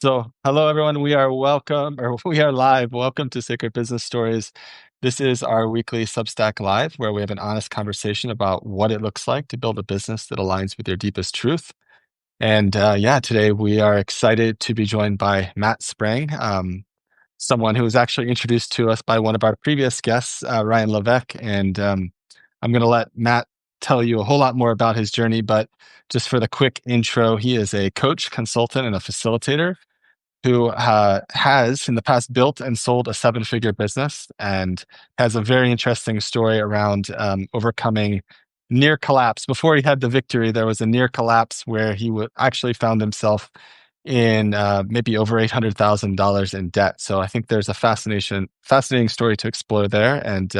Hello everyone. We are live. Welcome to Sacred Business Stories. This is our weekly Substack Live, where we have an honest conversation about what it looks like to build a business that aligns with your deepest truth. And today we are excited to be joined by Matt Sprang, someone who was actually introduced to us by one of our previous guests, Ryan Levesque. And I'm going to let Matt tell you a whole lot more about his journey. But just for the quick intro, he is a coach, consultant, and a facilitator who has in the past built and sold a seven-figure business and has a very interesting story around overcoming near collapse. Before he had the victory, there was a near collapse where he actually found himself in maybe over $800,000 in debt. So I think there's a fascinating story to explore there. And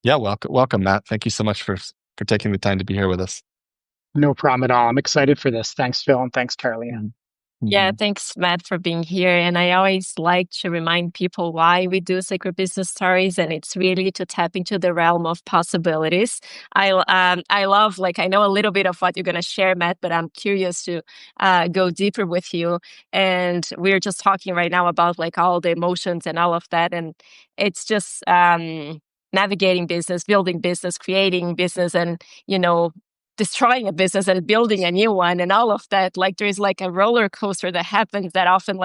welcome, Matt. Thank you so much for taking the time to be here with us. No problem at all. I'm excited for this. Thanks, Phil, and thanks, Carolina. Yeah, thanks, Matt, for being here. And I always like to remind people why we do Sacred Business Stories, and it's really to tap into the realm of possibilities. I love, I know a little bit of what you're going to share, Matt, but I'm curious to go deeper with you. And we're just talking right now about all the emotions and all of that, and it's just navigating business, building business, creating business, and destroying a business and building a new one and all of that. There's a roller coaster that happens that often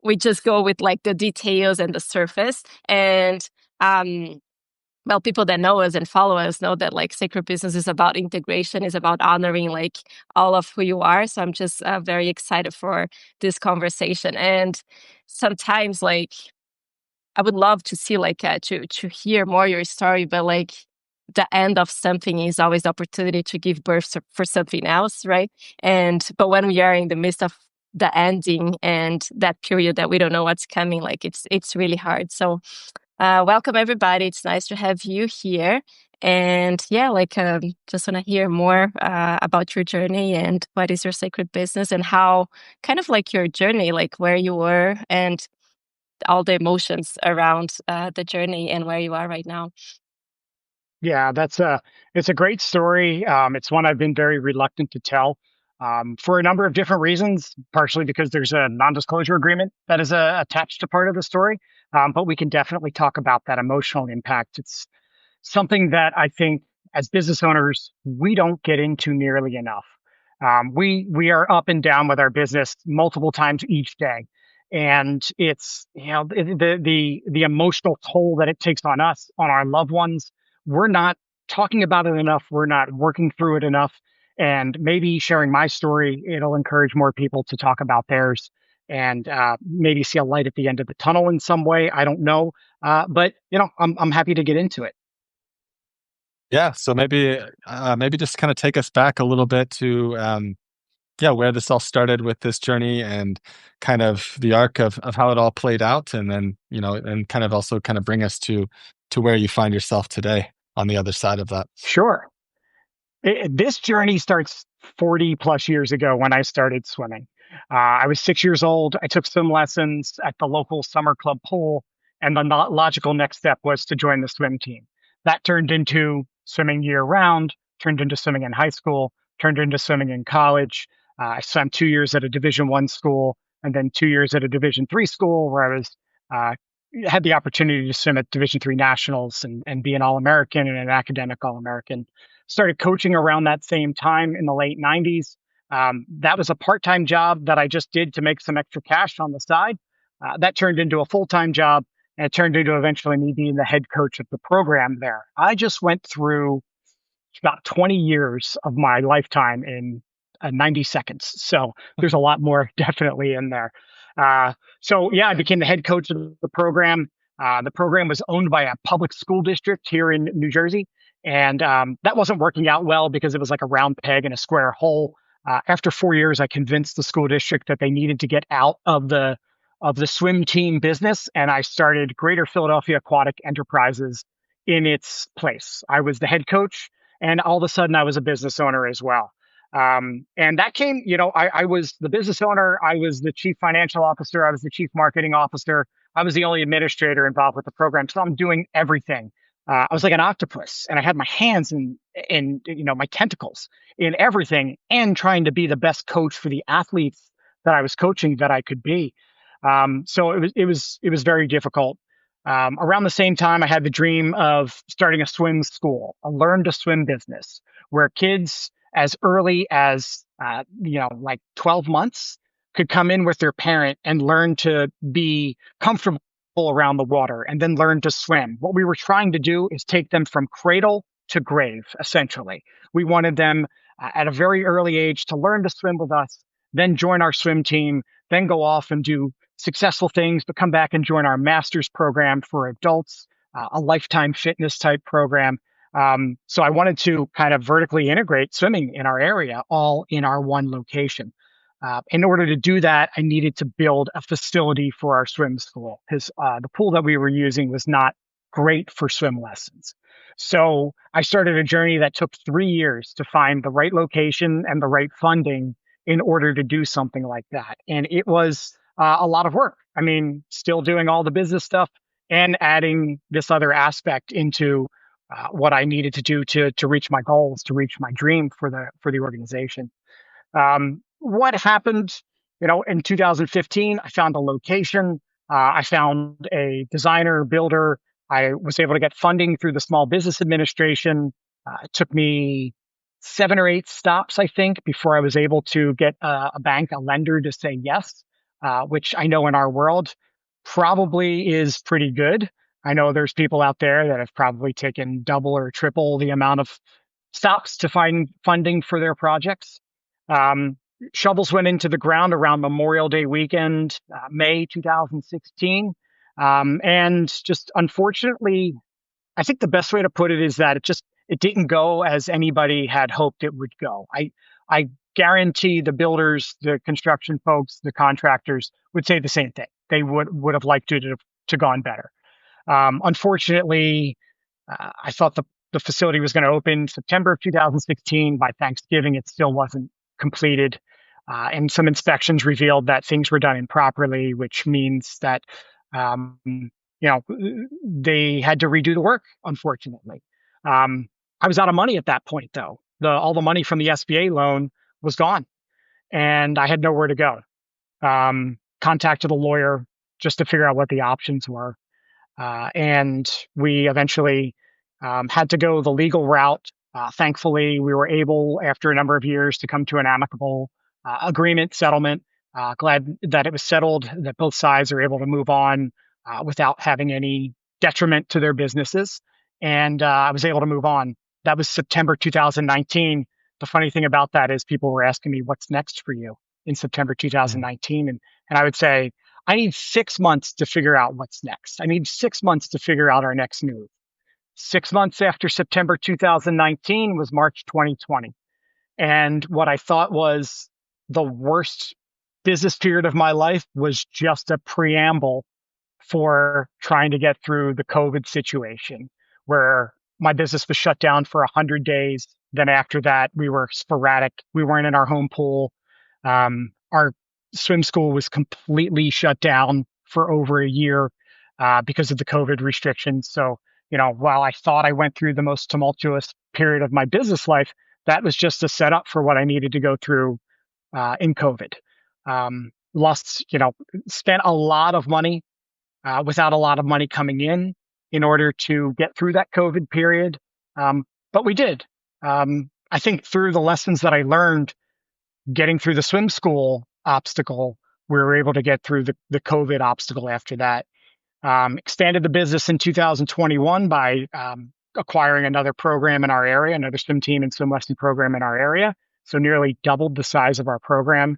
we just go with the details and the surface. And people that know us and follow us know that Sacred Business is about integration, is about honoring all of who you are. So I'm just very excited for this conversation. And sometimes I would love to see to hear more your story, but the end of something is always the opportunity to give birth for something else, right? But when we are in the midst of the ending and that period that we don't know what's coming, it's really hard. So welcome everybody. It's nice to have you here. And just want to hear more about your journey and what is your sacred business and how kind of your journey, where you were and all the emotions around the journey and where you are right now. Yeah, it's a great story. It's one I've been very reluctant to tell for a number of different reasons, partially because there's a non-disclosure agreement that is attached to part of the story. But we can definitely talk about that emotional impact. It's something that I think as business owners, we don't get into nearly enough. We are up and down with our business multiple times each day. And it's, the emotional toll that it takes on us, on our loved ones. We're not talking about it enough. We're not working through it enough. And maybe sharing my story, it'll encourage more people to talk about theirs and maybe see a light at the end of the tunnel in some way. I don't know. But I'm happy to get into it. Yeah. So maybe just kind of take us back a little bit to where this all started with this journey and kind of the arc of how it all played out, and then and kind of also kind of bring us to where you find yourself today on the other side of that. Sure. This journey starts 40 plus years ago when I started swimming. I was 6 years old. I took swim lessons at the local summer club pool, and the logical next step was to join the swim team. That turned into swimming year round, turned into swimming in high school, turned into swimming in college. I swam 2 years at a Division I school, and then 2 years at a Division III school, where I was had the opportunity to swim at Division III nationals and be an All-American and an academic All-American. Started coaching around that same time in the late 90s. That was a part-time job that I just did to make some extra cash on the side. That turned into a full-time job, and it turned into eventually me being the head coach of the program there. I just went through about 20 years of my lifetime in 90 seconds. So there's a lot more definitely in there. I became the head coach of the program. The program was owned by a public school district here in New Jersey. And that wasn't working out well because it was like a round peg in a square hole. After 4 years, I convinced the school district that they needed to get out of the swim team business, and I started Greater Philadelphia Aquatic Enterprises in its place. I was the head coach, and all of a sudden, I was a business owner as well. And that came, I was the business owner, I was the chief financial officer, I was the chief marketing officer, I was the only administrator involved with the program, so I'm doing everything. I was like an octopus, and I had my hands in my tentacles in everything, and trying to be the best coach for the athletes that I was coaching that I could be. So it was very difficult. Around the same time, I had the dream of starting a swim school, a learn to swim business, where kids as early as like 12 months could come in with their parent and learn to be comfortable around the water and then learn to swim. What we were trying to do is take them from cradle to grave, essentially. We wanted them at a very early age to learn to swim with us, then join our swim team, then go off and do successful things, but come back and join our master's program for adults, a lifetime fitness type program. So I wanted to kind of vertically integrate swimming in our area, all in our one location. In order to do that, I needed to build a facility for our swim school because the pool that we were using was not great for swim lessons. So I started a journey that took 3 years to find the right location and the right funding in order to do something like that. And it was a lot of work. I mean, still doing all the business stuff and adding this other aspect into what I needed to do to reach my goals, to reach my dream for the organization. What happened, in 2015, I found a location. I found a designer, builder. I was able to get funding through the Small Business Administration. It took me 7 or 8 stops, I think, before I was able to get a bank, a lender to say yes, which I know in our world probably is pretty good. I know there's people out there that have probably taken double or triple the amount of stops to find funding for their projects. Um, Shovels went into the ground around Memorial Day weekend, May 2016. And just unfortunately, I think the best way to put it is that it didn't go as anybody had hoped it would go. I guarantee the builders, the construction folks, the contractors would say the same thing. They would have liked it to gone better. Unfortunately, I thought the facility was going to open September of 2016. By Thanksgiving, it still wasn't completed. And some inspections revealed that things were done improperly, which means that, they had to redo the work, unfortunately. I was out of money at that point, though. All the money from the SBA loan was gone, and I had nowhere to go. Contacted a lawyer just to figure out what the options were. And we eventually had to go the legal route. Thankfully, we were able, after a number of years, to come to an amicable agreement settlement. Glad that it was settled, that both sides are able to move on without having any detriment to their businesses. And I was able to move on. That was September 2019. The funny thing about that is people were asking me, what's next for you in September 2019? And I would say, I need 6 months to figure out what's next. I need 6 months to figure out our next move. 6 months after September 2019 was March 2020. And what I thought was the worst business period of my life was just a preamble for trying to get through the COVID situation, where my business was shut down for 100 days. Then after that, we were sporadic. We weren't in our home pool. Our swim school was completely shut down for over a year because of the COVID restrictions. So, while I thought I went through the most tumultuous period of my business life, that was just a setup for what I needed to go through in COVID. Spent a lot of money without a lot of money coming in order to get through that COVID period. But we did. I think through the lessons that I learned getting through the swim school obstacle, we were able to get through the COVID obstacle after that. Expanded the business in 2021 by acquiring another program in our area, another swim team and swim lesson program in our area. So nearly doubled the size of our program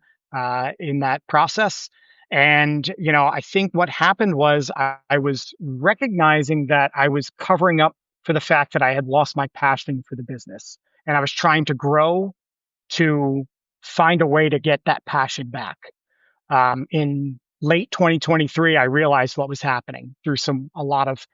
in that process. And, I think what happened was I was recognizing that I was covering up for the fact that I had lost my passion for the business. And I was trying to grow to find a way to get that passion back. In late 2023, I realized what was happening through a lot of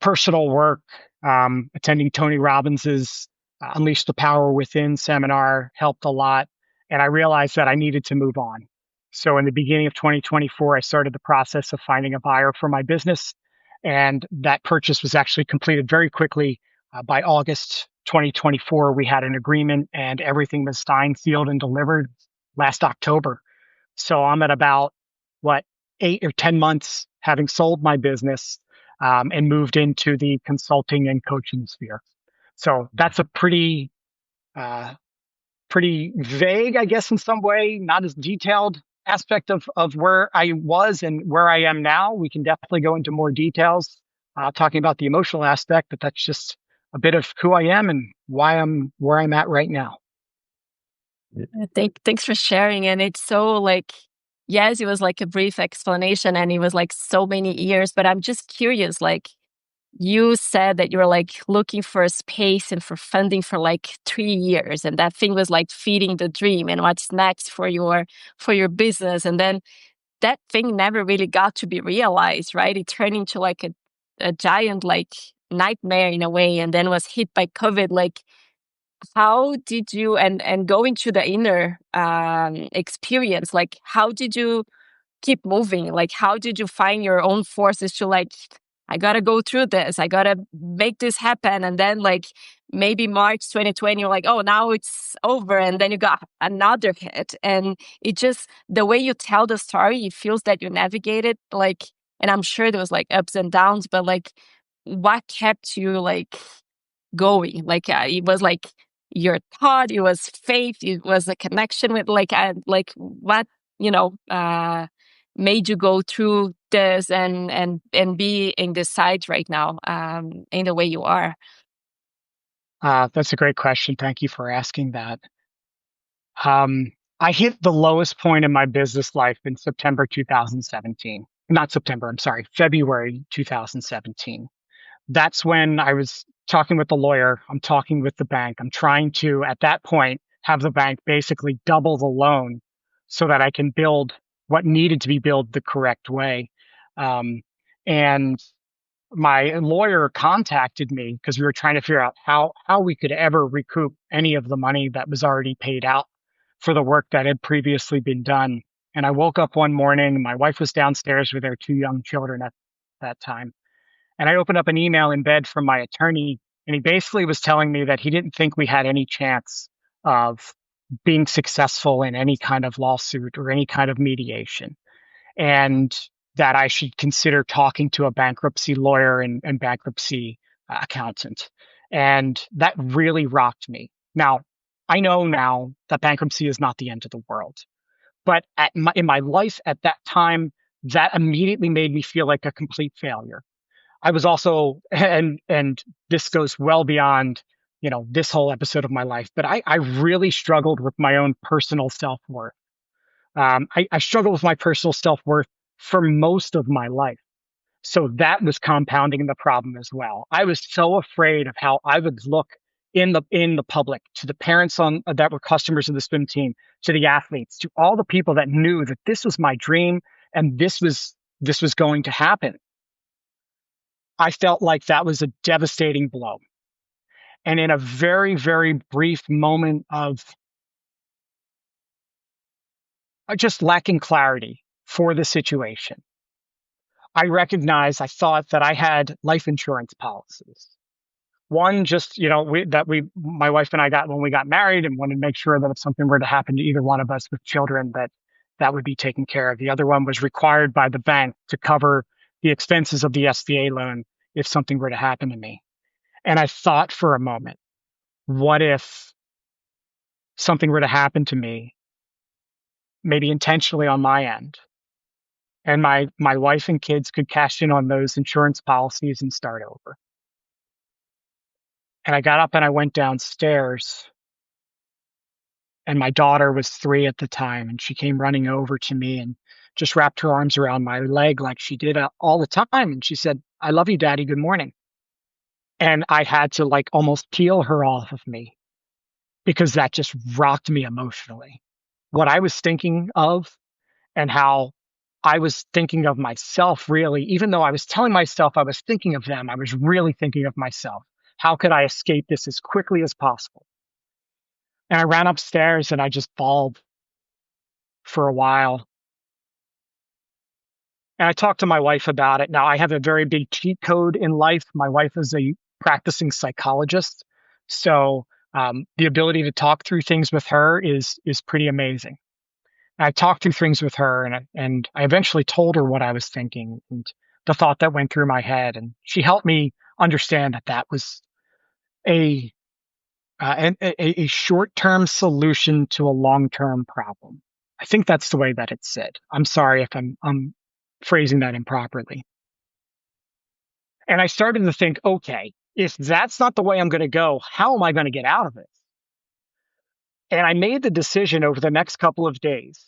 personal work. Attending Tony Robbins's Unleash the Power Within seminar helped a lot. And I realized that I needed to move on. So in the beginning of 2024, I started the process of finding a buyer for my business. And that purchase was actually completed very quickly. By August 2024, we had an agreement and everything was signed, sealed, and delivered last October. So I'm at about what 8 or 10 months having sold my business and moved into the consulting and coaching sphere. So that's a uh, pretty vague, I guess, in some way, not as detailed aspect of where I was and where I am now. We can definitely go into more details talking about the emotional aspect, but that's just a bit of who I am and why I'm where I'm at right now. Thanks for sharing. And it's so like, yes, it was like a brief explanation and it was like so many years, but I'm just curious, like you said that you were like looking for a space and for funding for like 3 years. And that thing was like feeding the dream and what's next for your business. And then that thing never really got to be realized, right? It turned into like a giant like nightmare in a way and then was hit by COVID. Like how did you and going to the inner experience, like how did you keep moving? Like how did you find your own forces to like, I gotta go through this, I gotta make this happen? And then like maybe March 2020 you're like, oh, now it's over, and then you got another hit. And it just, the way you tell the story, it feels that you navigated like, and I'm sure there was like ups and downs, but like what kept you like going? Like it was like your thought, it was faith, it was a connection with like what, you know, made you go through this and be in this side right now, in the way you are? That's a great question. Thank you for asking that. I hit the lowest point in my business life in September 2017. Not September, I'm sorry, February 2017. That's when I was talking with the lawyer. I'm talking with the bank. I'm trying to, at that point, have the bank basically double the loan so that I can build what needed to be built the correct way. Um, and my lawyer contacted me because we were trying to figure out how we could ever recoup any of the money that was already paid out for the work that had previously been done. And I woke up one morning, my wife was downstairs with their two young children at that time. And I opened up an email in bed from my attorney, and he basically was telling me that he didn't think we had any chance of being successful in any kind of lawsuit or any kind of mediation, and that I should consider talking to a bankruptcy lawyer and bankruptcy accountant. And that really rocked me. Now, I know now that bankruptcy is not the end of the world, but in my life at that time, that immediately made me feel like a complete failure. I was also, and this goes well beyond, this whole episode of my life, but I really struggled with my own personal self-worth. I struggled with my personal self-worth for most of my life. So that was compounding the problem as well. I was so afraid of how I would look in the public, to the parents that were customers of the swim team, to the athletes, to all the people that knew that this was my dream and this was going to happen. I felt like that was a devastating blow. And in a very, very brief moment of just lacking clarity for the situation, I thought that I had life insurance policies. One, just, my wife and I got when we got married, and wanted to make sure that if something were to happen to either one of us with children, that would be taken care of. The other one was required by the bank to cover the expenses of the SBA loan if something were to happen to me. And I thought for a moment, what if something were to happen to me, maybe intentionally on my end, and my wife and kids could cash in on those insurance policies and start over? And I got up and I went downstairs, and my daughter was 3 at the time, and she came running over to me and just wrapped her arms around my leg like she did all the time. And she said, "I love you, Daddy. Good morning." And I had to like almost peel her off of me because that just rocked me emotionally. What I was thinking of and how I was thinking of myself, really, even though I was telling myself I was thinking of them, I was really thinking of myself. How could I escape this as quickly as possible? And I ran upstairs and I just bawled for a while. And I talked to my wife about it. Now, I have a very big cheat code in life. My wife is a practicing psychologist. So the ability to talk through things with her is pretty amazing. I talked through things with her, and I eventually told her what I was thinking and the thought that went through my head, and she helped me understand that that was a a short-term solution to a long-term problem. I think that's the way that it's said. I'm sorry if I'm phrasing that improperly. And I started to think, okay, if that's not the way I'm going to go, how am I going to get out of it? And I made the decision over the next couple of days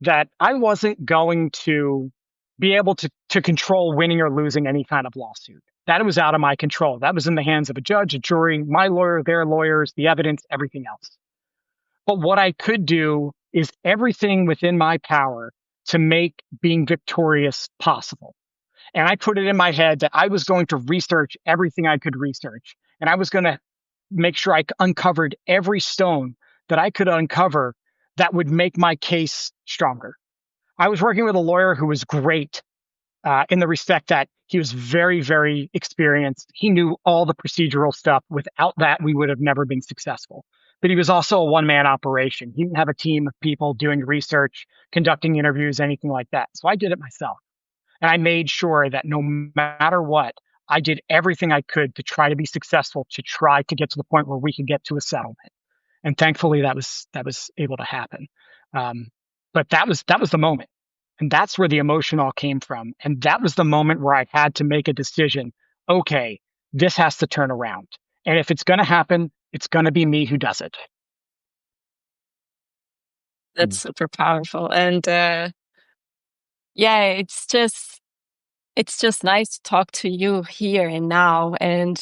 that I wasn't going to be able to control winning or losing any kind of lawsuit. That was out of my control. That was in the hands of a judge, a jury, my lawyer, their lawyers, the evidence, everything else. But what I could do is everything within my power to make being victorious possible. And I put it in my head that I was going to research everything I could research. And I was going to make sure I uncovered every stone that I could uncover that would make my case stronger. I was working with a lawyer who was great in the respect that he was very, very experienced. He knew all the procedural stuff. Without that, we would have never been successful. But he was also a one-man operation. He didn't have a team of people doing research, conducting interviews, anything like that. So I did it myself. And I made sure that no matter what, I did everything I could to try to be successful, to try to get to the point where we could get to a settlement. And thankfully, that was able to happen. But that was the moment, and that's where the emotion all came from. And that was the moment where I had to make a decision. Okay, this has to turn around, and if it's going to happen, it's going to be me who does it. That's super powerful. And yeah, it's just nice to talk to you here and now. And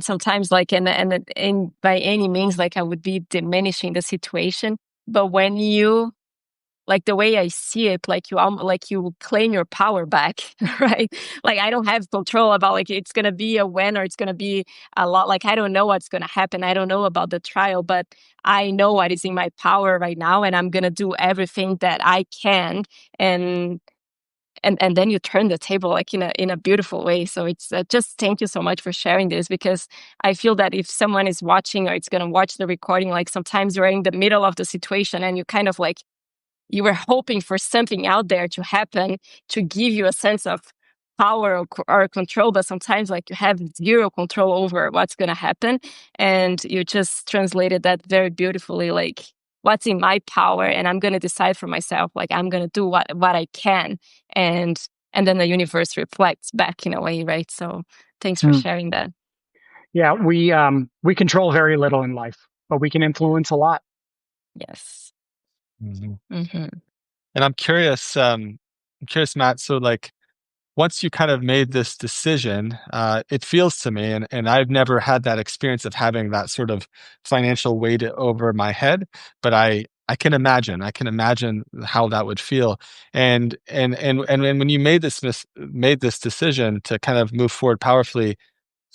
sometimes like and by any means, like I would be diminishing the situation. But when you, like the way I see it, like you claim your power back, right? Like I don't have control about like it's gonna be a win or it's gonna be a lot. Like I don't know what's gonna happen. I don't know about the trial, but I know what is in my power right now, and I'm gonna do everything that I can. And and then you turn the table like in a beautiful way. So it's just thank you so much for sharing this, because I feel that if someone is watching or it's gonna watch the recording, like sometimes you're in the middle of the situation and you kind of like you were hoping for something out there to happen to give you a sense of power or control, but sometimes like you have zero control over what's going to happen. And you just translated that very beautifully, like what's in my power, and I'm going to decide for myself, like I'm going to do what I can. And then the universe reflects back in a way, right? So thanks for sharing that. Yeah, we control very little in life, but we can influence a lot. Yes. Mhm. Mm-hmm. And I'm curious, Matt. So, like, once you kind of made this decision, it feels to me, and I've never had that experience of having that sort of financial weight over my head, but I can imagine how that would feel. And when you made this decision to kind of move forward powerfully,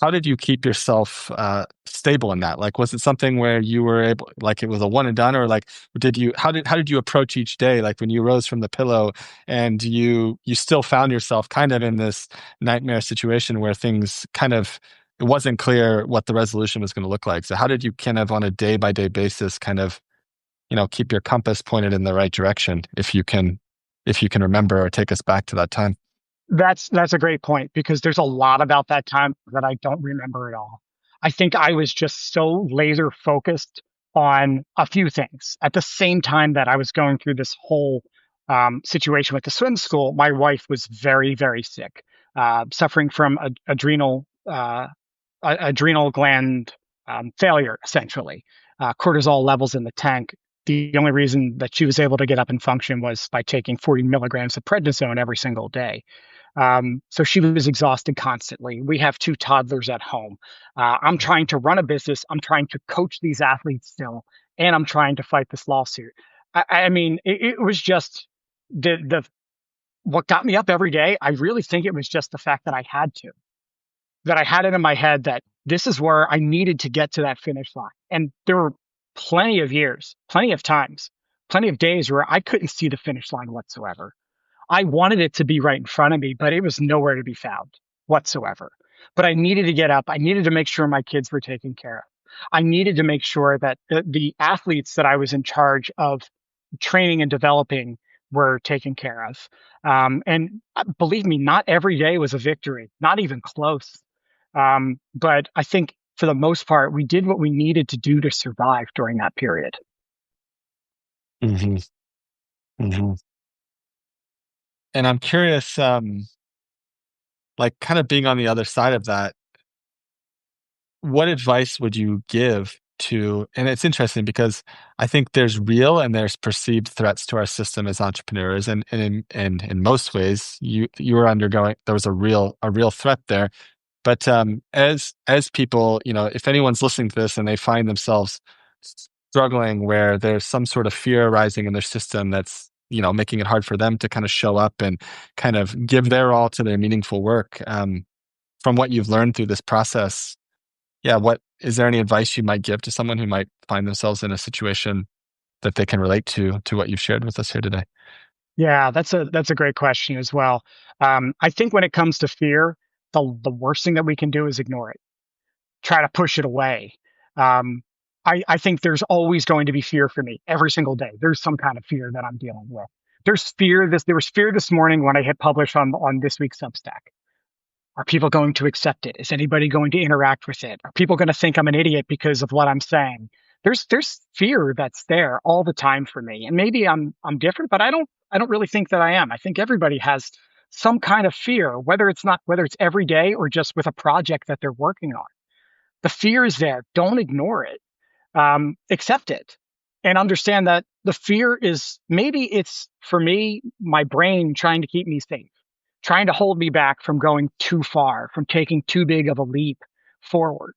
how did you keep yourself stable in that? Like, was it something where you were able, like, it was a one and done, or like, how did you approach each day? Like, when you rose from the pillow, and you still found yourself kind of in this nightmare situation where things kind of it wasn't clear what the resolution was going to look like. So, how did you kind of on a day by day basis, kind of keep your compass pointed in the right direction, if you can remember or take us back to that time? That's a great point, because there's a lot about that time that I don't remember at all. I think I was just so laser focused on a few things at the same time that I was going through this whole situation with the swim school. My wife was very, very sick, suffering from adrenal gland failure, essentially. Cortisol levels in the tank. The only reason that she was able to get up and function was by taking 40 milligrams of prednisone every single day. So she was exhausted constantly. We have two toddlers at home. I'm trying to run a business. I'm trying to coach these athletes still, and I'm trying to fight this lawsuit. I mean, it was just the what got me up every day. I really think it was just the fact that I had it in my head that this is where I needed to get to that finish line. And there were plenty of years, plenty of times, plenty of days where I couldn't see the finish line whatsoever. I wanted it to be right in front of me, but it was nowhere to be found whatsoever. But I needed to get up. I needed to make sure my kids were taken care of. I needed to make sure that the athletes that I was in charge of training and developing were taken care of. And believe me, not every day was a victory, not even close. But I think for the most part, we did what we needed to do to survive during that period. Hmm. Hmm. And I'm curious, like kind of being on the other side of that, what advice would you give to, and it's interesting because I think there's real and there's perceived threats to our system as entrepreneurs. And in most ways, you were undergoing, there was a real threat there. But as people, if anyone's listening to this and they find themselves struggling where there's some sort of fear arising in their system that's, making it hard for them to kind of show up and kind of give their all to their meaningful work. From what you've learned through this process, yeah, what is there any advice you might give to someone who might find themselves in a situation that they can relate to what you've shared with us here today? Yeah, that's a great question as well. I think when it comes to fear, the worst thing that we can do is ignore it, try to push it away. Um, I think there's always going to be fear for me every single day. There's some kind of fear that I'm dealing with. There was fear this morning when I hit publish on this week's Substack. Are people going to accept it? Is anybody going to interact with it? Are people going to think I'm an idiot because of what I'm saying? There's fear that's there all the time for me. And maybe I'm different, but I don't really think that I am. I think everybody has some kind of fear, whether it's every day or just with a project that they're working on. The fear is there. Don't ignore it. Accept it and understand that the fear is maybe it's for me, my brain trying to keep me safe, trying to hold me back from going too far, from taking too big of a leap forward.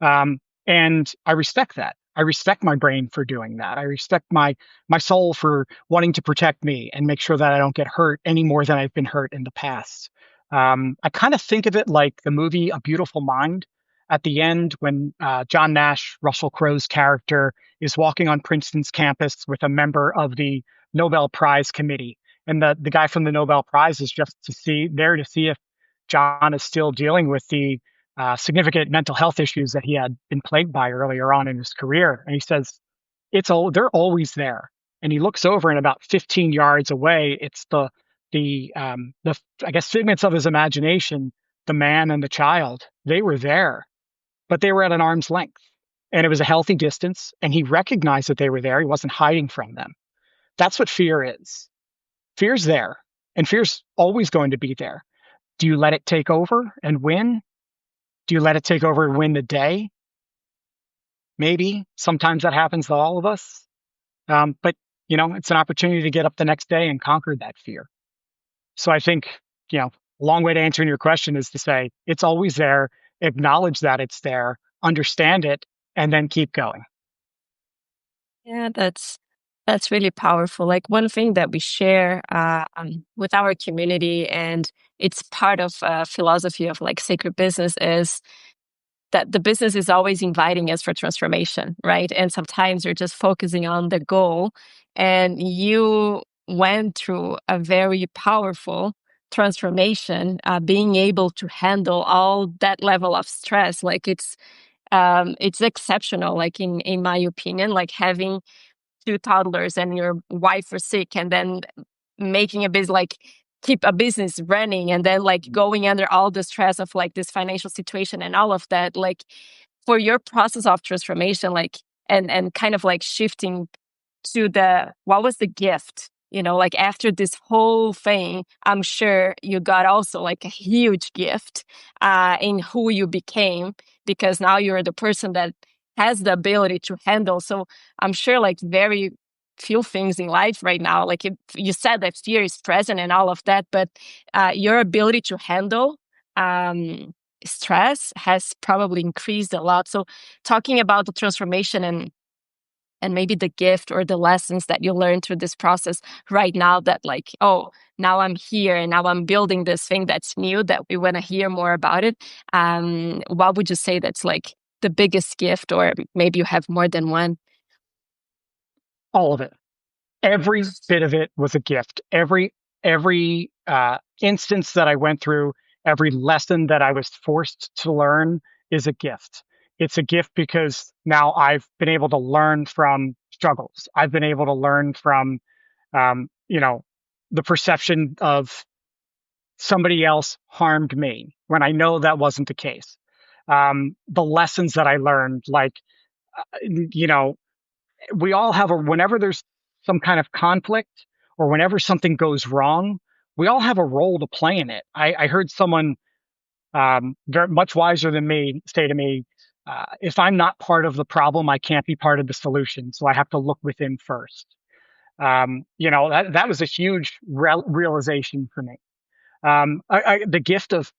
And I respect that. I respect my brain for doing that. I respect my soul for wanting to protect me and make sure that I don't get hurt any more than I've been hurt in the past. I kind of think of it like the movie A Beautiful Mind. At the end, when John Nash, Russell Crowe's character, is walking on Princeton's campus with a member of the Nobel Prize committee, and the guy from the Nobel Prize is just to see if John is still dealing with the significant mental health issues that he had been plagued by earlier on in his career. And he says, they're always there. And he looks over, and about 15 yards away, it's the I guess figments of his imagination, the man and the child. They were there, but they were at an arm's length, and it was a healthy distance. And he recognized that they were there. He wasn't hiding from them. That's what fear is. Fear's there, and fear's always going to be there. Do you let it take over and win? Do you let it take over and win the day? Maybe. Sometimes that happens to all of us. But, it's an opportunity to get up the next day and conquer that fear. So I think, a long way to answering your question is to say it's always there, acknowledge that it's there, understand it, and then keep going. Yeah, that's really powerful. Like one thing that we share with our community, and it's part of philosophy of like sacred business, is that the business is always inviting us for transformation, right? And sometimes you're just focusing on the goal, and you went through a very powerful transformation, being able to handle all that level of stress. Like it's exceptional. Like in my opinion, like having two toddlers and your wife was sick, and then making a business, like keep a business running, and then like going under all the stress of like this financial situation and all of that, like for your process of transformation, like and kind of like shifting to the what was the gift, like after this whole thing, I'm sure you got also like a huge gift in who you became, because now you're the person that has the ability to handle. So I'm sure like very few things in life right now, like if you said that fear is present and all of that, but your ability to handle stress has probably increased a lot. So talking about the transformation and maybe the gift or the lessons that you learned through this process right now, that like, oh, now I'm here and now I'm building this thing that's new, that we want to hear more about it. What would you say that's like the biggest gift, or maybe you have more than one? All of it. Every bit of it was a gift. Every instance that I went through, every lesson that I was forced to learn is a gift. It's a gift because now I've been able to learn from struggles. I've been able to learn from, you know, the perception of somebody else harmed me when I know that wasn't the case. The lessons that I learned, like, you know, we all have whenever there's some kind of conflict or whenever something goes wrong, we all have a role to play in it. I heard someone very much wiser than me say to me, if I'm not part of the problem, I can't be part of the solution. So I have to look within first. You know, that was a huge realization for me. The gift of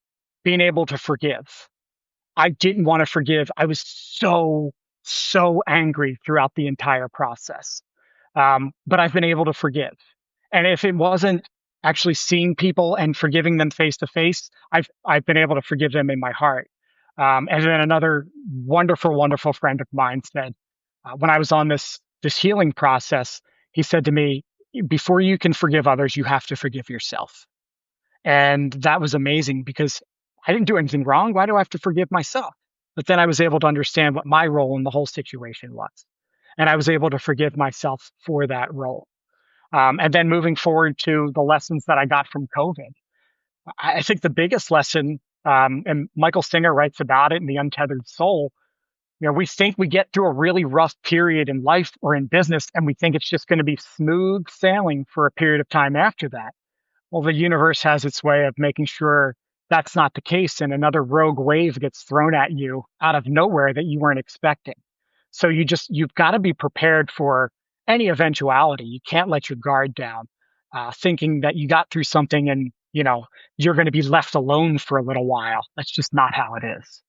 being able to forgive. I didn't want to forgive. I was so angry throughout the entire process. But I've been able to forgive. And if it wasn't actually seeing people and forgiving them face to face, I've been able to forgive them in my heart. And then another wonderful friend of mine said, when I was on this healing process, he said to me, before you can forgive others, you have to forgive yourself. And that was amazing because I didn't do anything wrong. Why do I have to forgive myself? But then I was able to understand what my role in the whole situation was. And I was able to forgive myself for that role. And then moving forward to the lessons that I got from COVID, I think the biggest lesson, and Michael Singer writes about it in The Untethered Soul, you know, we think we get through a really rough period in life or in business, and we think it's just going to be smooth sailing for a period of time after that. Well, the universe has its way of making sure that's not the case, and another rogue wave gets thrown at you out of nowhere that you weren't expecting. So you've got to be prepared for any eventuality. You can't let your guard down, thinking that you got through something and, you know, you're going to be left alone for a little while. That's just not how it is.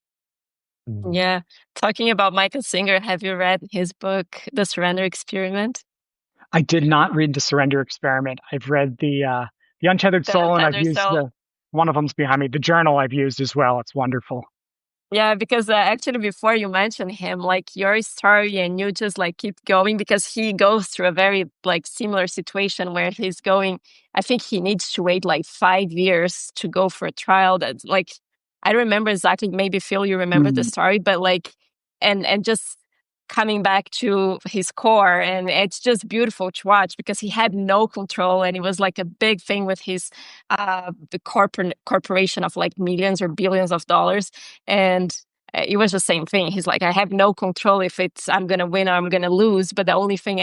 Mhm. Yeah. Talking about Michael Singer, have you read his book, The Surrender Experiment? I did not read The Surrender Experiment. I've read the Untethered The Soul, and I've Untethered used Soul. one of them's behind me. The journal I've used as well. It's wonderful. Yeah, because actually before you mentioned him, like your story and you just like keep going because he goes through a very like similar situation where he's going, I think he needs to wait like 5 years to go for a trial that's like, I don't remember exactly, maybe Phil, you remember the Mm. story, but like, and just coming back to his core and it's just beautiful to watch because he had no control and it was like a big thing with his the corporation of like millions or billions of dollars and it was the same thing. He's like, I have no control if it's I'm gonna win or I'm gonna lose, but the only thing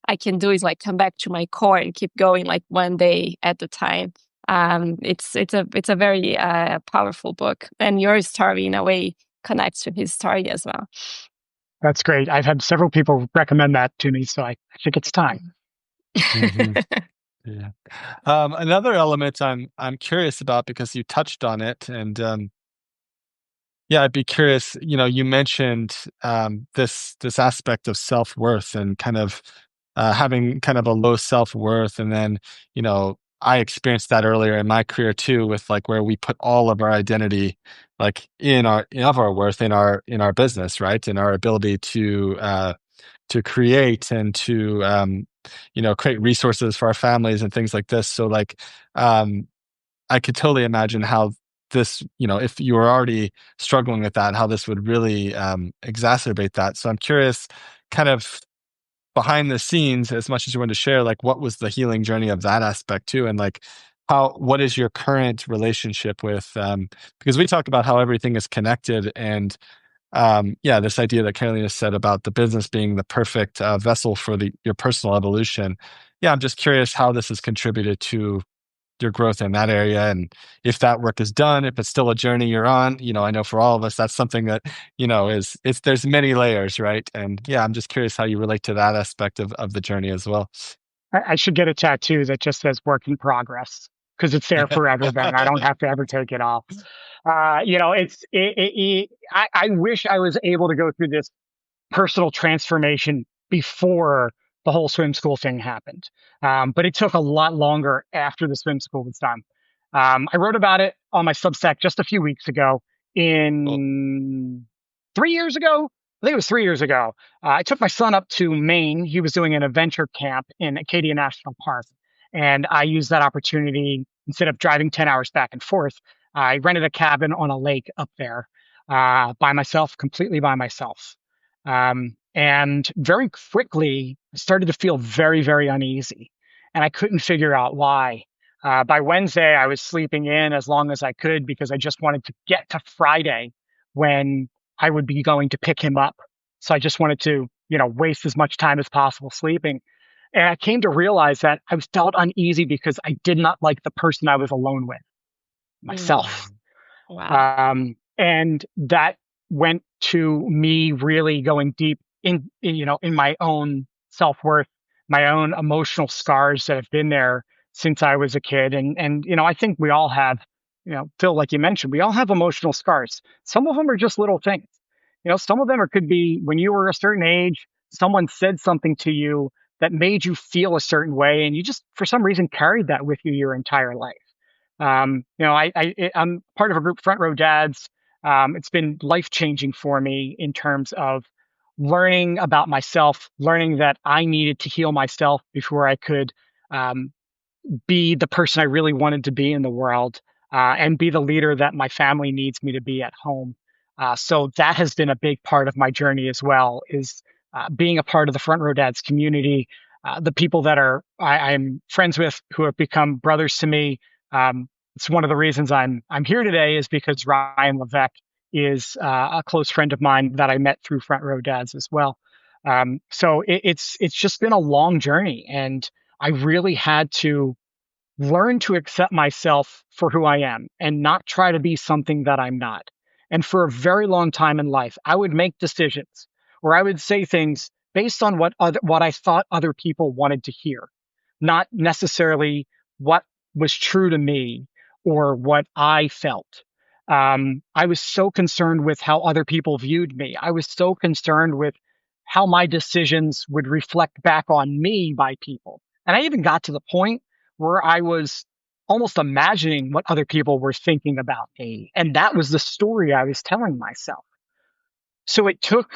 I can do is like come back to my core and keep going like one day at a time. It's a very powerful book, and your story in a way connects with his story as well. That's great. I've had several people recommend that to me, so I think it's time. Mhm. Yeah. Another element I'm curious about because you touched on it, and yeah, I'd be curious. You know, you mentioned this aspect of self worth and kind of having kind of a low self worth, and then you know I experienced that earlier in my career too, with like where we put all of our identity, like of our worth in our business, right, in our ability to create and to you know create resources for our families and things like this. So like I could totally imagine how this, you know, if you were already struggling with that, how this would really exacerbate that. So I'm curious, kind of behind the scenes, as much as you want to share, like what was the healing journey of that aspect too, and like what is your current relationship with? Because we talked about how everything is connected, and yeah, this idea that Carolina said about the business being the perfect vessel for your personal evolution. Yeah, I'm just curious how this has contributed to your growth in that area, and if that work is done, if it's still a journey you're on. You know, I know for all of us that's something that, you know, is it's there's many layers, right? And yeah, I'm just curious how you relate to that aspect of the journey as well. I should get a tattoo that just says "work in progress" because it's there forever. Then I don't have to ever take it off. You know, I wish I was able to go through this personal transformation before the whole swim school thing happened. But it took a lot longer after the swim school was done. I wrote about it on my Substack just a few weeks ago. Cool. In 3 years ago, I think it was 3 years ago, I took my son up to Maine. He was doing an adventure camp in Acadia National Park. And I used that opportunity, instead of driving 10 hours back and forth, I rented a cabin on a lake up there by myself, completely by myself. And very quickly, I started to feel very, very uneasy. And I couldn't figure out why. By Wednesday, I was sleeping in as long as I could because I just wanted to get to Friday when I would be going to pick him up. So I just wanted to, waste as much time as possible sleeping. And I came to realize that I was felt uneasy because I did not like the person I was alone with, myself. Mm. Wow. And that went to me really going deep in my own self-worth, my own emotional scars that have been there since I was a kid. And I think we all have, Phil, like you mentioned, we all have emotional scars. Some of them are just little things. Some of them could be when you were a certain age, someone said something to you that made you feel a certain way, and you just, for some reason, carried that with you your entire life. I'm part of a group, Front Row Dads. It's been life changing for me in terms of learning about myself, learning that I needed to heal myself before I could um, be the person I really wanted to be in the world, and be the leader that my family needs me to be at home. So that has been a big part of my journey as well, is being a part of the Front Row Dads community. The people that I'm friends with who have become brothers to me. It's one of the reasons I'm here today is because Ryan Levesque is a close friend of mine that I met through Front Row Dads as well. So it's just been a long journey, and I really had to learn to accept myself for who I am and not try to be something that I'm not. And for a very long time in life, I would make decisions or I would say things based on what I thought other people wanted to hear, not necessarily what was true to me or what I felt. I was so concerned with how other people viewed me. I was so concerned with how my decisions would reflect back on me by people. And I even got to the point where I was almost imagining what other people were thinking about me. And that was the story I was telling myself. So it took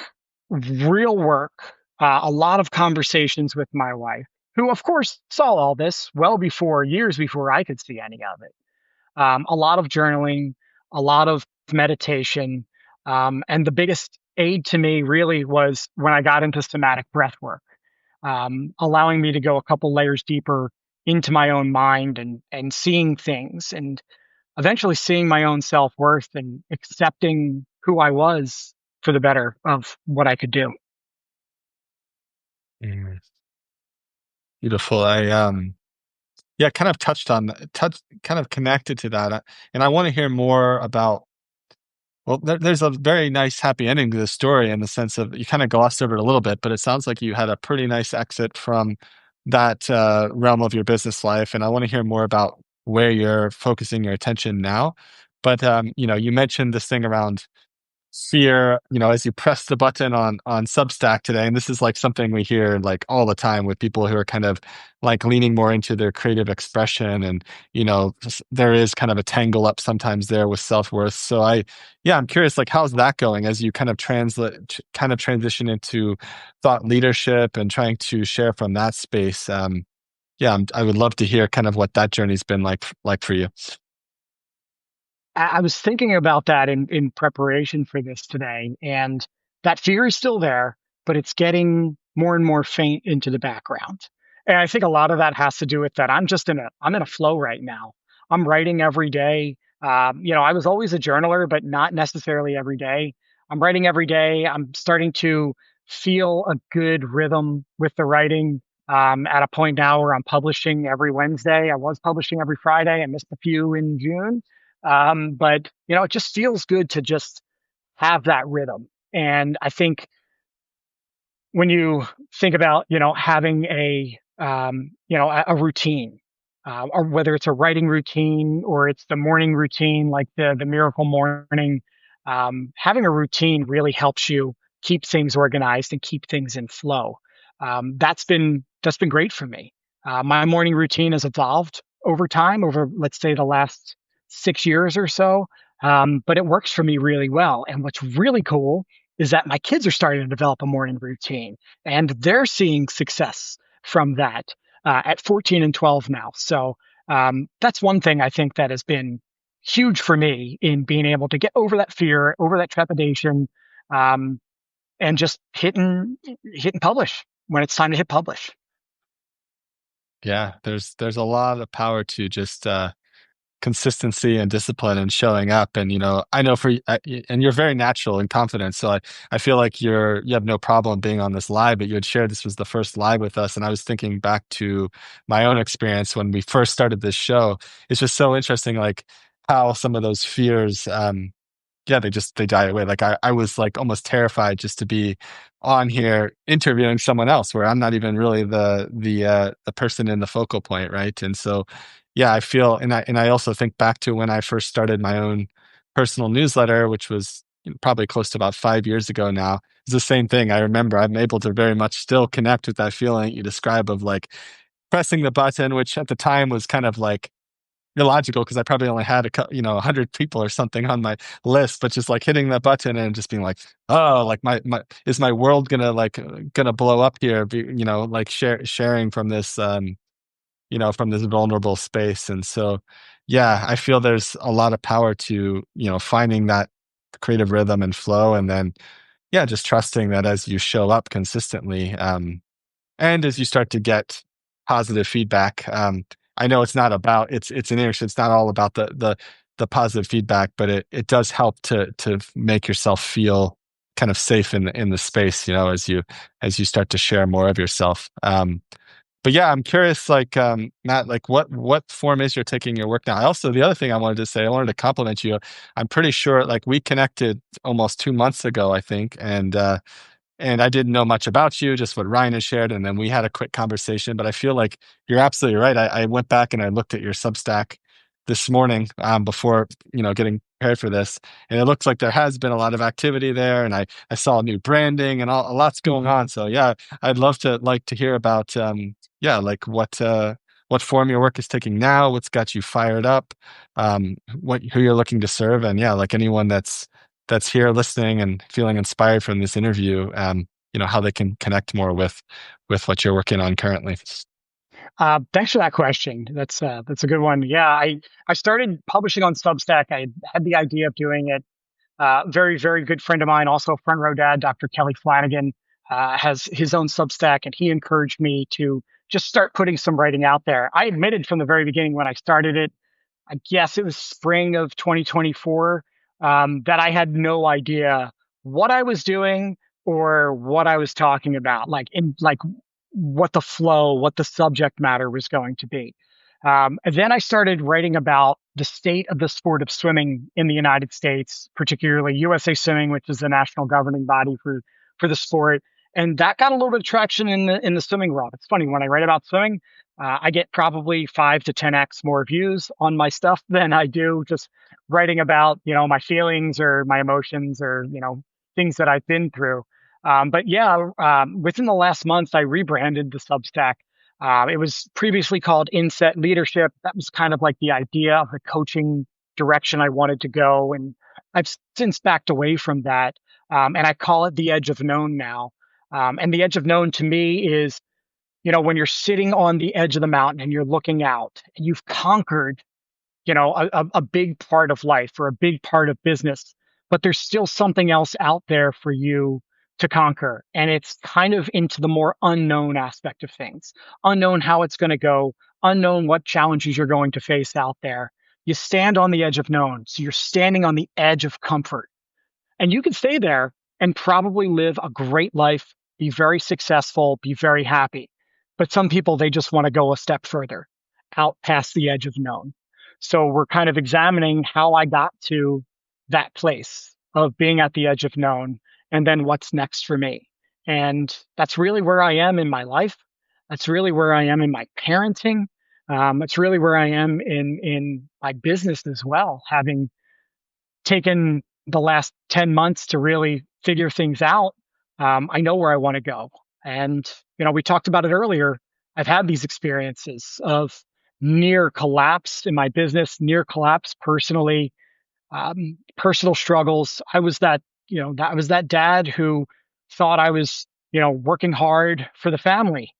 real work, a lot of conversations with my wife, who, of course, saw all this years before I could see any of it. A lot of journaling, a lot of meditation. And the biggest aid to me really was when I got into somatic breath work, allowing me to go a couple layers deeper into my own mind and seeing things and eventually seeing my own self-worth and accepting who I was for the better of what I could do. Mm, beautiful. I yeah, kind of touched on kind of connected to that. And I want to hear more about, well, there's a very nice happy ending to the story in the sense of you kind of glossed over it a little bit, but it sounds like you had a pretty nice exit from that realm of your business life. And I want to hear more about where you're focusing your attention now. But you mentioned this thing around fear, as you press the button on Substack today, and this is like something we hear like all the time with people who are kind of like leaning more into their creative expression, and there is kind of a tangle up sometimes there with self-worth. So I'm curious, like, how's that going as you kind of transition into thought leadership and trying to share from that space. I would love to hear kind of what that journey's been like for you. I was thinking about that in preparation for this today, and that fear is still there, but it's getting more and more faint into the background. And I think a lot of that has to do with that. I'm in a flow right now. I'm writing every day. I was always a journaler, but not necessarily every day. I'm writing every day. I'm starting to feel a good rhythm with the writing. At a point now where I'm publishing every Wednesday. I was publishing every Friday. I missed a few in June. But it just feels good to just have that rhythm. And I think when you think about, having a routine, or whether it's a writing routine or it's the morning routine, like the miracle morning, having a routine really helps you keep things organized and keep things in flow. That's been great for me. My morning routine has evolved over time, over let's say the last 6 years or so. But it works for me really well. And what's really cool is that my kids are starting to develop a morning routine, and they're seeing success from that at 14 and 12 now. So that's one thing I think that has been huge for me in being able to get over that fear, over that trepidation, um, and just hitting publish when it's time to hit publish. Yeah, there's a lot of power to just consistency and discipline and showing up. And I know and you're very natural and confident, so I feel like you have no problem being on this live. But you had shared this was the first live with us, and I was thinking back to my own experience when we first started this show. It's just so interesting, like how some of those fears, yeah, they die away. Like I was like almost terrified just to be on here interviewing someone else where I'm not even really the person in the focal point, right? And so yeah, I feel, and I also think back to when I first started my own personal newsletter, which was probably close to about 5 years ago now. It's the same thing. I remember I'm able to very much still connect with that feeling you describe of like pressing the button, which at the time was kind of like illogical because I probably only had 100 people or something on my list, but just like hitting that button and just being like, oh, like my is my world gonna blow up here? Like sharing from this from this vulnerable space. And so, yeah, I feel there's a lot of power to finding that creative rhythm and flow, and then yeah, just trusting that as you show up consistently, and as you start to get positive feedback. I know it's an issue. It's not all about the positive feedback, but it does help to make yourself feel kind of safe in the space, as you start to share more of yourself. But yeah, I'm curious, like Matt, like what form is you're taking your work now? The other thing I wanted to say, I wanted to compliment you. I'm pretty sure, like we connected almost 2 months ago, I think, and I didn't know much about you, just what Ryan has shared. And then we had a quick conversation, but I feel like you're absolutely right. I went back and I looked at your Substack this morning, before, getting prepared for this. And it looks like there has been a lot of activity there. And I saw new branding and a lot's going on. So yeah, I'd love to hear about, yeah, like what form your work is taking now, what's got you fired up, who you're looking to serve. And yeah, like anyone that's here listening and feeling inspired from this interview, how they can connect more with what you're working on currently. Thanks for that question. That's a good one. Yeah, I started publishing on Substack. I had the idea of doing it. Very, very good friend of mine, also front row dad, Dr. Kelly Flanagan, has his own Substack, and he encouraged me to just start putting some writing out there. I admitted from the very beginning when I started it, I guess it was spring of 2024, that I had no idea what I was doing or what I was talking about, like what the flow, what the subject matter was going to be. And then I started writing about the state of the sport of swimming in the United States, particularly USA Swimming, which is the national governing body for the sport. And that got a little bit of traction in the swimming world. It's funny, when I write about swimming, I get probably 5 to 10x more views on my stuff than I do just writing about, my feelings or my emotions or, things that I've been through. But yeah, within the last month, I rebranded the Substack. It was previously called Inset Leadership. That was kind of like the idea of the coaching direction I wanted to go. And I've since backed away from that. And I call it the Edge of Known now. And the Edge of Known to me is, when you're sitting on the edge of the mountain and you're looking out, and you've conquered, a big part of life or a big part of business, but there's still something else out there for you to conquer. And it's kind of into the more unknown aspect of things, unknown how it's going to go, unknown what challenges you're going to face out there. You stand on the edge of known. So you're standing on the edge of comfort, and you can stay there and probably live a great life, be very successful, be very happy. But some people, they just want to go a step further, out past the edge of known. So we're kind of examining how I got to that place of being at the edge of known, and then what's next for me. And that's really where I am in my life. That's really where I am in my parenting. That's really where I am in my business as well, having taken the last 10 months to really figure things out. I know where I want to go. And, we talked about it earlier. I've had these experiences of near collapse in my business, near collapse personally, personal struggles. I was that dad who thought I was, working hard for the family.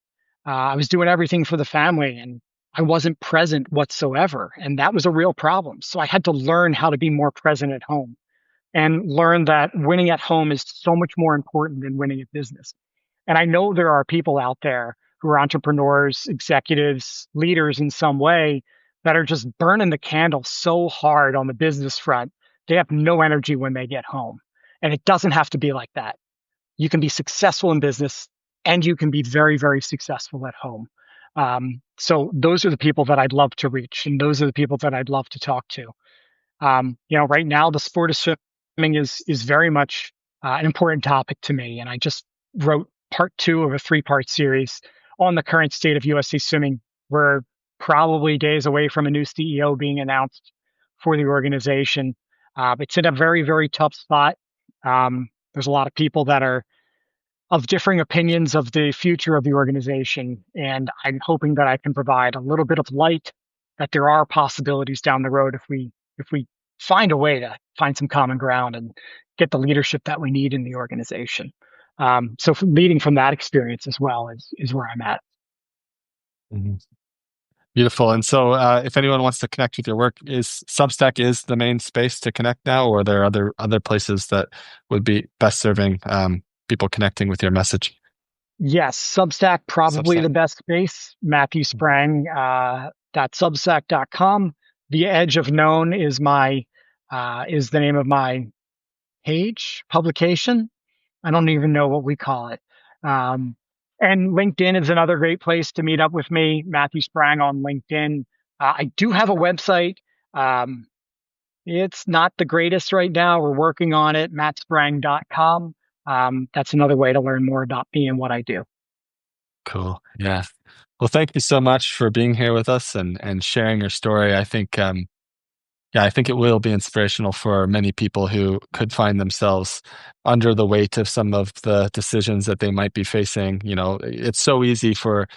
I was doing everything for the family, and I wasn't present whatsoever. And that was a real problem. So I had to learn how to be more present at home. and learned that winning at home is so much more important than winning at business. And I know there are people out there who are entrepreneurs, executives, leaders in some way that are just burning the candle so hard on the business front. They have no energy when they get home. And it doesn't have to be like that. You can be successful in business and you can be very, very successful at home. So those are the people that I'd love to reach, and those are the people that I'd love to talk to. Right now the sport of swimming is very much an important topic to me, and I just wrote part 2 of a 3-part series on the current state of USA swimming. We're probably days away from a new CEO being announced for the organization. It's in a very, very tough spot. There's a lot of people that are of differing opinions of the future of the organization. And I'm hoping that I can provide a little bit of light that there are possibilities down the road if we find a way to find some common ground and get the leadership that we need in the organization. So leading from that experience as well is where I'm at. Mhm. Beautiful. And so, if anyone wants to connect with your work, is Substack is the main space to connect now, or are there other places that would be best serving people connecting with your message? Yes, Substack probably Substack. the best space. Matthew Sprang .substack.com. The Edge of Known is is the name of my page publication. I don't even know what we call it. Um, and LinkedIn is another great place to meet up with me. Matthew Sprang on LinkedIn. I do have a website. Um, it's not the greatest right now. We're working on it. mattsprang.com. That's another way to learn more about me and what I do. Cool. Yeah. Well, thank you so much for being here with us and sharing your story. I think yeah, I think it will be inspirational for many people who could find themselves under the weight of some of the decisions that they might be facing. It's so easy for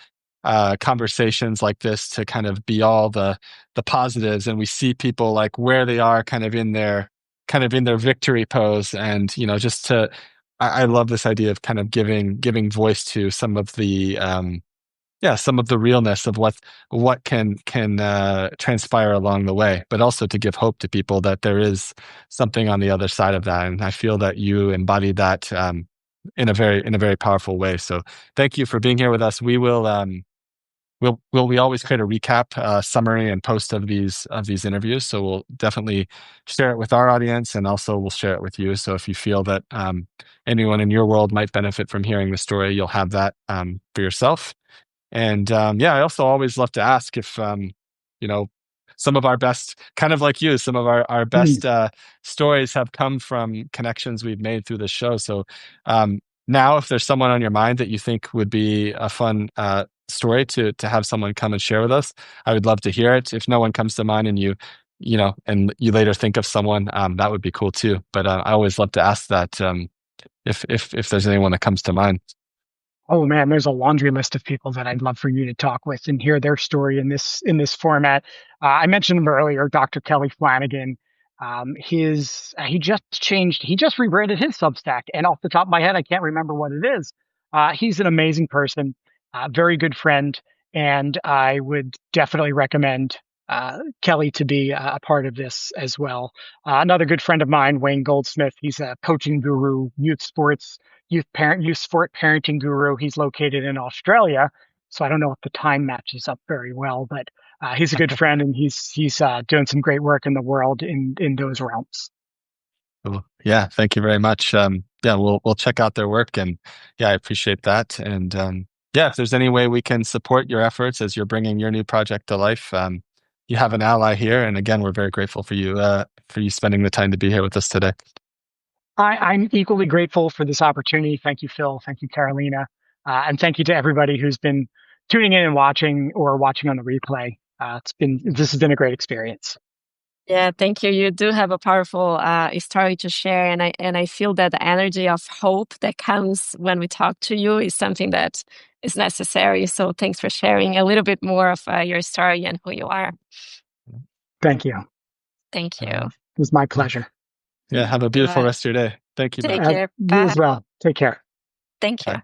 conversations like this to kind of be all the positives, and we see people like where they are kind of in their victory pose, and just to I love this idea of kind of giving voice to some of the some of the realness of what can transpire along the way, but also to give hope to people that there is something on the other side of that. And I feel that you embody that in a very powerful way. So thank you for being here with us. We will we always create a recap summary and post of these interviews. So we'll definitely share it with our audience, and also we'll share it with you. So if you feel that anyone in your world might benefit from hearing the story, you'll have that for yourself. And I also always love to ask if, you know, some of our best, kind of like you, some of our best stories have come from connections we've made through the show. So now, if there's someone on your mind that you think would be a fun story to have someone come and share with us, I would love to hear it. If no one comes to mind and and you later think of someone, that would be cool too. But I always love to ask that if there's anyone that comes to mind. Oh man, there's a laundry list of people that I'd love for you to talk with and hear their story in this format. I mentioned him earlier, Dr. Kelly Flanagan. He just rebranded his Substack, and off the top of my head, I can't remember what it is. He's an amazing person, very good friend, and I would definitely recommend Kelly to be a part of this as well. Another good friend of mine, Wayne Goldsmith. He's a coaching guru, youth sport parenting guru. He's located in Australia, so I don't know if the time matches up very well, but he's a good friend, and he's doing some great work in the world in those realms. Cool. Yeah, thank you very much. We'll check out their work, and I appreciate that. And if there's any way we can support your efforts as you're bringing your new project to life, you have an ally here. And again, we're very grateful for you spending the time to be here with us today. I'm equally grateful for this opportunity. Thank you, Phil. Thank you, Carolina. And thank you to everybody who's been tuning in and watching or watching on the replay. This has been a great experience. Yeah, thank you. You do have a powerful story to share, and I feel that the energy of hope that comes when we talk to you is something that is necessary. So thanks for sharing a little bit more of your story and who you are. Thank you. Thank you. It was my pleasure. Yeah, have a beautiful rest of your day. Thank you, Take Matt. care. You as well. Take care. Thank you. Bye.